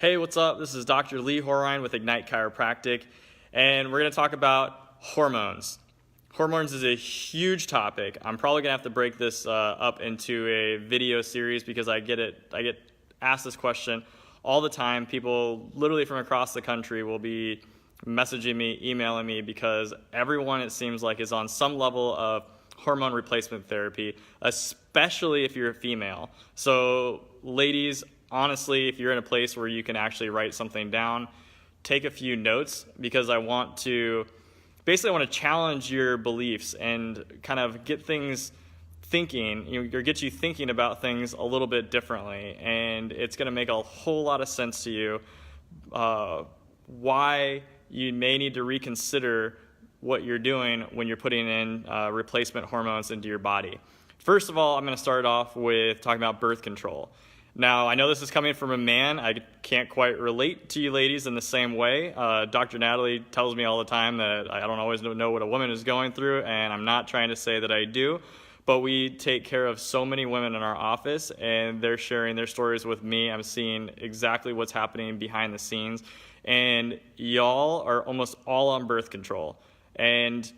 Hey, what's up? This is Dr. Lee Horine with Ignite Chiropractic, and we're going to talk about hormones. Hormones is a huge topic. I'm probably going to have to break this up into a video series because I get asked this question all the time. People literally from across the country will be messaging me, emailing me, because everyone, it seems like, is on some level of hormone replacement therapy, especially if you're a female. So ladies, honestly, if you're in a place where you can actually write something down, take a few notes, because I want to challenge your beliefs and kind of get things thinking, or get you thinking about things a little bit differently. And it's going to make a whole lot of sense to you why you may need to reconsider what you're doing when you're putting in replacement hormones into your body. First of all, I'm going to start off with talking about birth control. Now, I know this is coming from a man. I can't quite relate to you ladies in the same way. Dr. Natalie tells me all the time that I don't always know what a woman is going through, and I'm not trying to say that I do, but we take care of so many women in our office, and they're sharing their stories with me. I'm seeing exactly what's happening behind the scenes, and y'all are almost all on birth control. And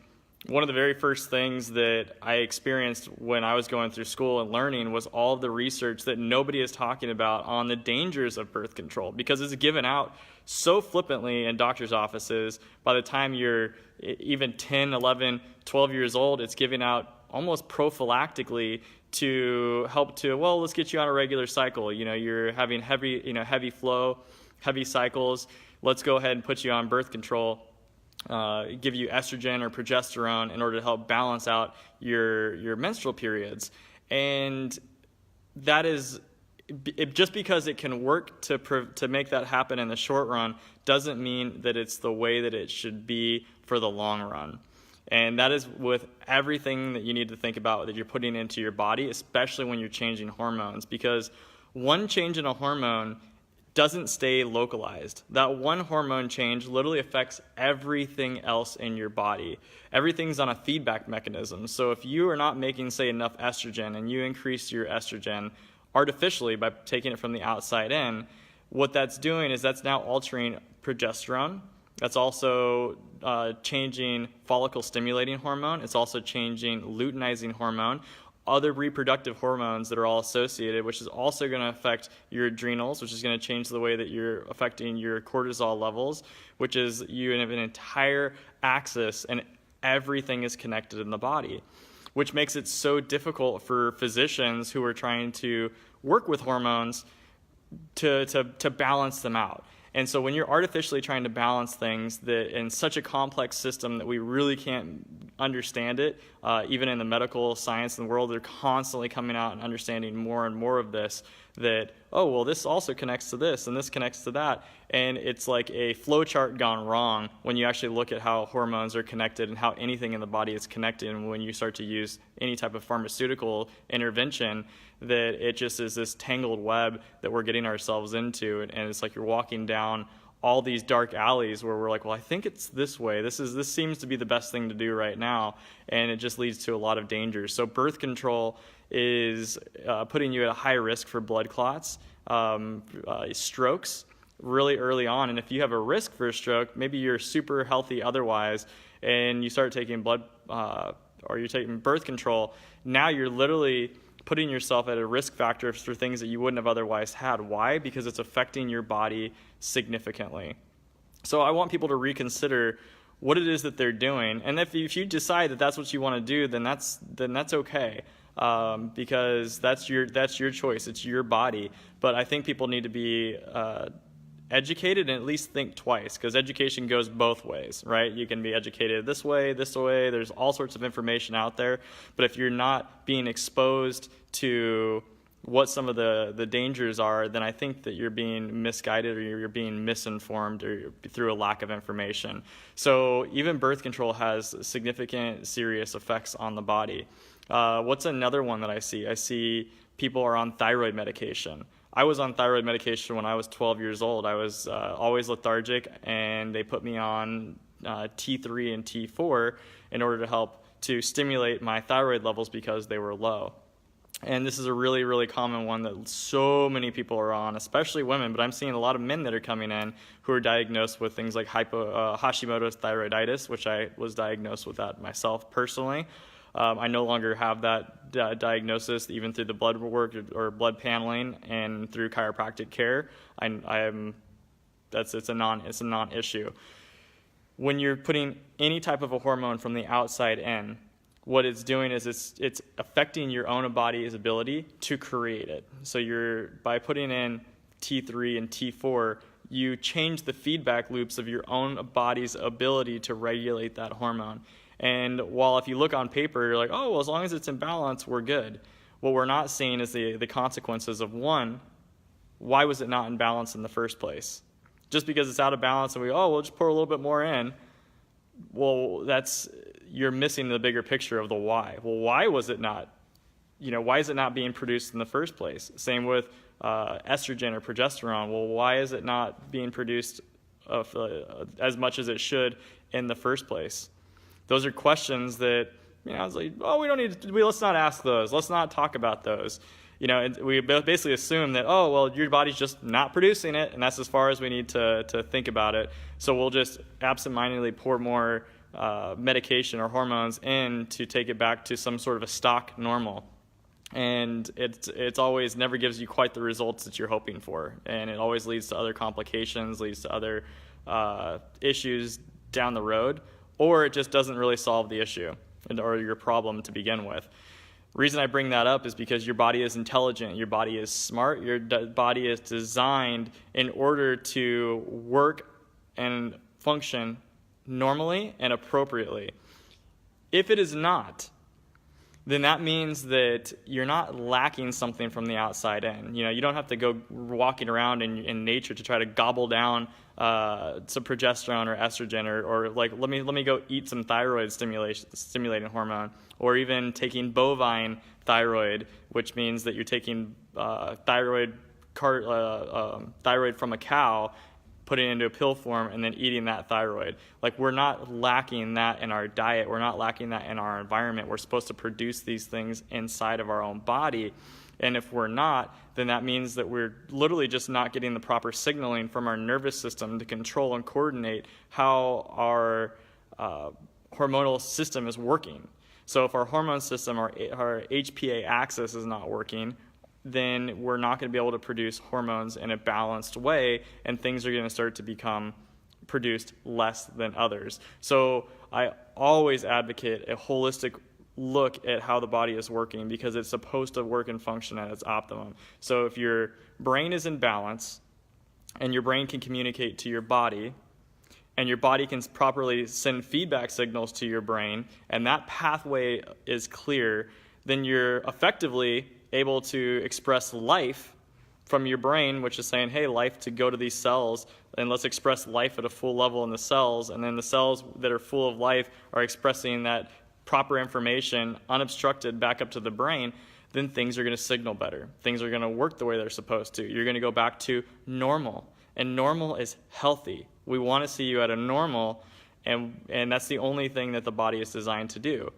one of the very first things that I experienced when I was going through school and learning was all of the research that nobody is talking about on the dangers of birth control, because it's given out so flippantly in doctors' offices. By the time you're even 10, 11, 12 years old, it's given out almost prophylactically to help to, well, let's get you on a regular cycle. You know, you're having heavy flow, heavy cycles. Let's go ahead and put you on birth control. Give you estrogen or progesterone in order to help balance out your menstrual periods. And that is, just because it can work to make that happen in the short run doesn't mean that it's the way that it should be for the long run. And that is with everything that you need to think about that you're putting into your body, especially when you're changing hormones, because one change in a hormone doesn't stay localized. That one hormone change literally affects everything else in your body. Everything's on a feedback mechanism. So if you are not making, say, enough estrogen, and you increase your estrogen artificially by taking it from the outside in, what that's doing is that's now altering progesterone. That's also changing follicle stimulating hormone. It's also changing luteinizing hormone, other reproductive hormones that are all associated, which is also going to affect your adrenals, which is going to change the way that you're affecting your cortisol levels, which is you have an entire axis, and everything is connected in the body, which makes it so difficult for physicians who are trying to work with hormones to balance them out. And so when you're artificially trying to balance things that in such a complex system that we really can't understand it, even in the medical science in the world, they're constantly coming out and understanding more and more of this, that, oh, well, this also connects to this and this connects to that. And it's like a flow chart gone wrong when you actually look at how hormones are connected and how anything in the body is connected. And when you start to use any type of pharmaceutical intervention, that it just is this tangled web that we're getting ourselves into. And it's like you're walking down all these dark alleys where we're like, well, I think it's this way. This seems to be the best thing to do right now. And it just leads to a lot of dangers. So birth control is putting you at a high risk for blood clots, strokes really early on. And if you have a risk for a stroke, maybe you're super healthy otherwise, and you start taking or you're taking birth control, now you're literally putting yourself at a risk factor for things that you wouldn't have otherwise had. Why? Because it's affecting your body significantly. So I want people to reconsider what it is that they're doing. And if you decide that that's what you want to do, then that's okay. Because that's your choice. It's your body. But I think people need to be educated and at least think twice, because education goes both ways, right? You can be educated this way. There's all sorts of information out there. But if you're not being exposed to what some of the dangers are, then I think that you're being misguided, or you're being misinformed, or through a lack of information. So even birth control has significant, serious effects on the body. What's another one that I see? I see people are on thyroid medication. I was on thyroid medication when I was 12 years old. I was always lethargic, and they put me on T3 and T4 in order to help to stimulate my thyroid levels because they were low. And this is a really, really common one that so many people are on, especially women, but I'm seeing a lot of men that are coming in who are diagnosed with things like Hashimoto's thyroiditis, which I was diagnosed with that myself personally. I no longer have that diagnosis, even through the blood work or blood paneling and through chiropractic care. It's a non-issue. When you're putting any type of a hormone from the outside in, what it's doing is it's affecting your own body's ability to create it. So by putting in T3 and T4, you change the feedback loops of your own body's ability to regulate that hormone. And while if you look on paper, you're like, oh, well, as long as it's in balance, we're good. What we're not seeing is the consequences of, one, why was it not in balance in the first place? Just because it's out of balance and we'll just pour a little bit more in, well, you're missing the bigger picture of the why. Well, why was it not, why is it not being produced in the first place? Same with estrogen or progesterone. Well, why is it not being produced as much as it should in the first place? Those are questions that, I was like, let's not ask those. Let's not talk about those. And we basically assume that, your body's just not producing it, and that's as far as we need to think about it. So we'll just absentmindedly pour more medication or hormones in to take it back to some sort of a stock normal. And it's always never gives you quite the results that you're hoping for. And it always leads to other complications, leads to other issues down the road, or it just doesn't really solve the issue or your problem to begin with. Reason I bring that up is because your body is intelligent, your body is smart, your body is designed in order to work and function normally and appropriately. If it is not, then that means that you're not lacking something from the outside in. You don't have to go walking around in nature to try to gobble down some progesterone or estrogen or like let me go eat some thyroid stimulating hormone, or even taking bovine thyroid, which means that you're taking thyroid from a cow, putting it into a pill form, and then eating that thyroid. Like, we're not lacking that in our diet. We're not lacking that in our environment. We're supposed to produce these things inside of our own body. And if we're not, then that means that we're literally just not getting the proper signaling from our nervous system to control and coordinate how our hormonal system is working. So if our hormone system, our HPA axis is not working, then we're not going to be able to produce hormones in a balanced way, and things are going to start to become produced less than others. So I always advocate a holistic look at how the body is working, because it's supposed to work and function at its optimum. So if your brain is in balance and your brain can communicate to your body, and your body can properly send feedback signals to your brain, and that pathway is clear, then you're effectively able to express life from your brain, which is saying, hey, life, to go to these cells, and let's express life at a full level in the cells. And then the cells that are full of life are expressing that proper information unobstructed back up to the brain. Then things are going to signal better. Things are going to work the way they're supposed to. You're going to go back to normal. And normal is healthy. We want to see you at a normal, and that's the only thing that the body is designed to do.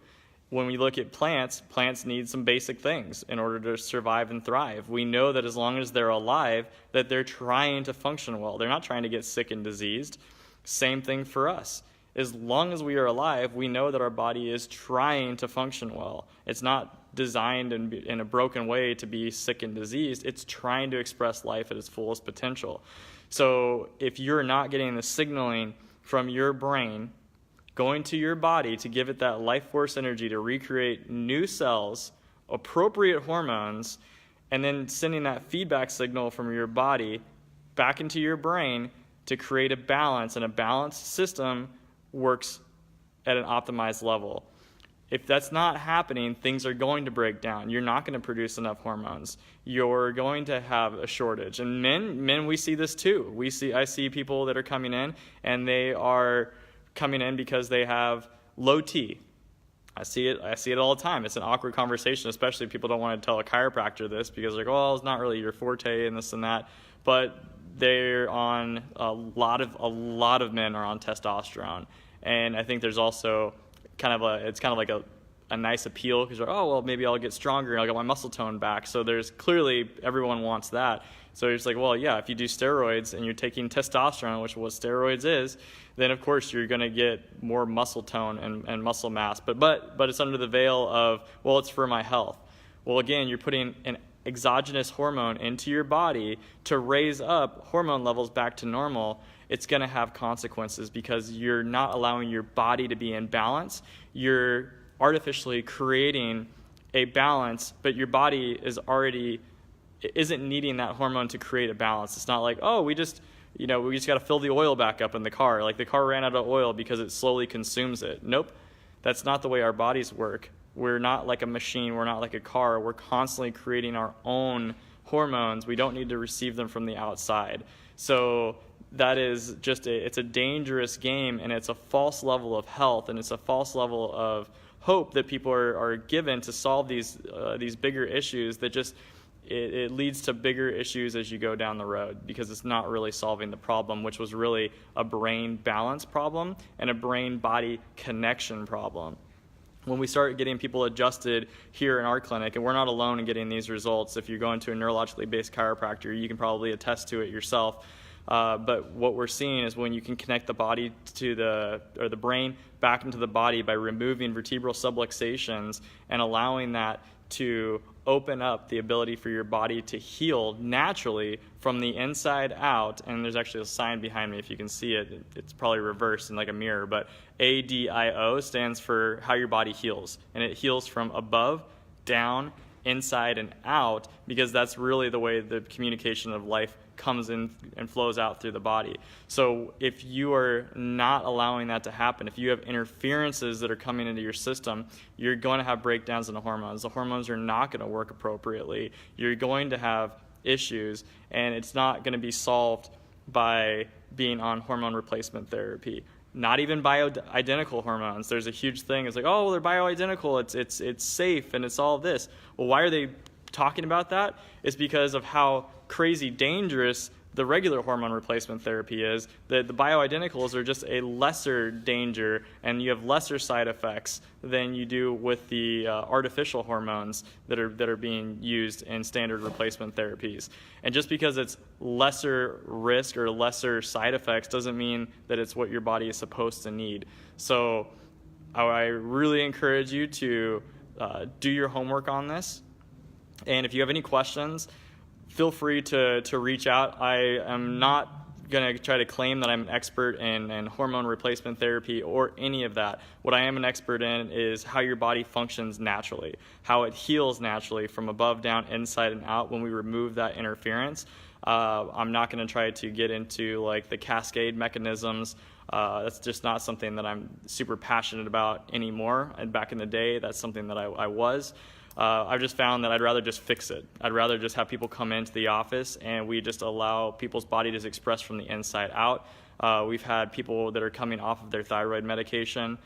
When we look at plants need some basic things in order to survive and thrive. We know that as long as they're alive, that they're trying to function well. They're not trying to get sick and diseased. Same thing for us. As long as we are alive, we know that our body is trying to function well. It's not designed in a broken way to be sick and diseased. It's trying to express life at its fullest potential. So if you're not getting the signaling from your brain going to your body to give it that life force energy to recreate new cells, appropriate hormones, and then sending that feedback signal from your body back into your brain to create a balance, and a balanced system works at an optimized level. If that's not happening, things are going to break down. You're not going to produce enough hormones. You're going to have a shortage. And men, we see this too. I see people that are coming in, and they are coming in because they have low T. I see it all the time. It's an awkward conversation, especially if people don't want to tell a chiropractor this, because they're like, well, it's not really your forte and this and that. But they're on a lot of men are on testosterone. And I think there's also it's kind of like a nice appeal because you're, oh, well, maybe I'll get stronger and I'll get my muscle tone back. So there's clearly, everyone wants that. So it's like, well, yeah, if you do steroids and you're taking testosterone, which is what steroids is, then of course you're going to get more muscle tone and muscle mass. But it's under the veil of, well, it's for my health. Well, again, you're putting an exogenous hormone into your body to raise up hormone levels back to normal. It's going to have consequences because you're not allowing your body to be in balance. You're artificially creating a balance, but your body isn't needing that hormone to create a balance. It's not like, oh, we just got to fill the oil back up in the car. Like the car ran out of oil because it slowly consumes it. Nope. That's not the way our bodies work. We're not like a machine. We're not like a car. We're constantly creating our own hormones. We don't need to receive them from the outside. So that is just it's a dangerous game, and it's a false level of health, and it's a false level of hope that people are given to solve these bigger issues that just it leads to bigger issues as you go down the road, because it's not really solving the problem, which was really a brain balance problem and a brain-body connection problem. When we start getting people adjusted here in our clinic, and we're not alone in getting these results. If you're going to a neurologically based chiropractor, you can probably attest to it yourself. But what we're seeing is when you can connect the body to the brain back into the body by removing vertebral subluxations and allowing that to open up the ability for your body to heal naturally from the inside out. And there's actually a sign behind me if you can see it. It's probably reversed in like a mirror, but ADIO stands for how your body heals. And it heals from above, down, inside, and out, because that's really the way the communication of life comes in and flows out through the body. So if you are not allowing that to happen, if you have interferences that are coming into your system, you're going to have breakdowns in the hormones. The hormones are not going to work appropriately. You're going to have issues, and it's not going to be solved by being on hormone replacement therapy. Not even bioidentical hormones. There's a huge thing. It's like, oh, well, they're bioidentical. It's safe, and it's all this. Well, why are they talking about that? It's because of how crazy dangerous the regular hormone replacement therapy is. The bioidenticals are just a lesser danger, and you have lesser side effects than you do with the artificial hormones that are being used in standard replacement therapies. And just because it's lesser risk or lesser side effects doesn't mean that it's what your body is supposed to need. So I really encourage you to do your homework on this. And if you have any questions, feel free to reach out. I am not going to try to claim that I'm an expert in hormone replacement therapy or any of that. What I am an expert in is how your body functions naturally, how it heals naturally from above, down, inside, and out when we remove that interference. I'm not going to try to get into like the cascade mechanisms. That's just not something that I'm super passionate about anymore. And back in the day, that's something that I was. I've just found that I'd rather just fix it. I'd rather just have people come into the office and we just allow people's body to express from the inside out. We've had people that are coming off of their thyroid medication.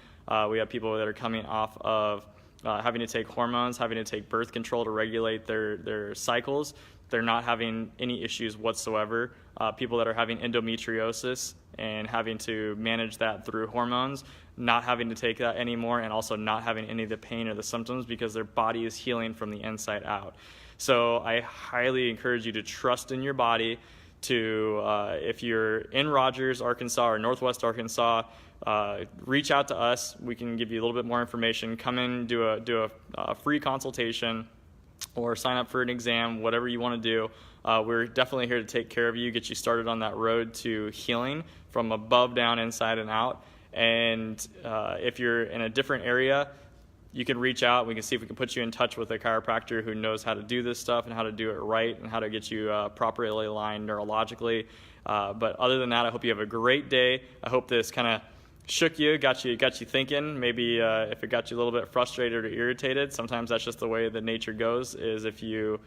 We have people that are coming off of having to take hormones, having to take birth control to regulate their cycles. They're not having any issues whatsoever. People that are having endometriosis and having to manage that through hormones, not having to take that anymore, and also not having any of the pain or the symptoms because their body is healing from the inside out. So I highly encourage you to trust in your body. If you're in Rogers, Arkansas, or Northwest Arkansas, reach out to us. We can give you a little bit more information. Come in, do a free consultation, or sign up for an exam, whatever you want to do. We're definitely here to take care of you, get you started on that road to healing from above, down, inside, and out. And if you're in a different area, you can reach out. We can see if we can put you in touch with a chiropractor who knows how to do this stuff and how to do it right and how to get you properly aligned neurologically. But other than that, I hope you have a great day. I hope this kind of shook you, got you thinking. Maybe if it got you a little bit frustrated or irritated, sometimes that's just the way that nature goes, is if you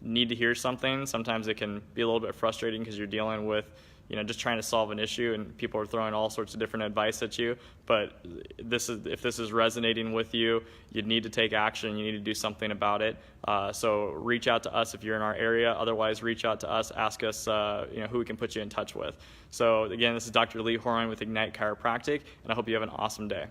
need to hear something, sometimes it can be a little bit frustrating because you're dealing with just trying to solve an issue and people are throwing all sorts of different advice at you. But if this is resonating with you, you need to take action. You need to do something about it. So reach out to us if you're in our area. Otherwise, reach out to us. Ask us who we can put you in touch with. So again, this is Dr. Lee Hormone with Ignite Chiropractic, and I hope you have an awesome day.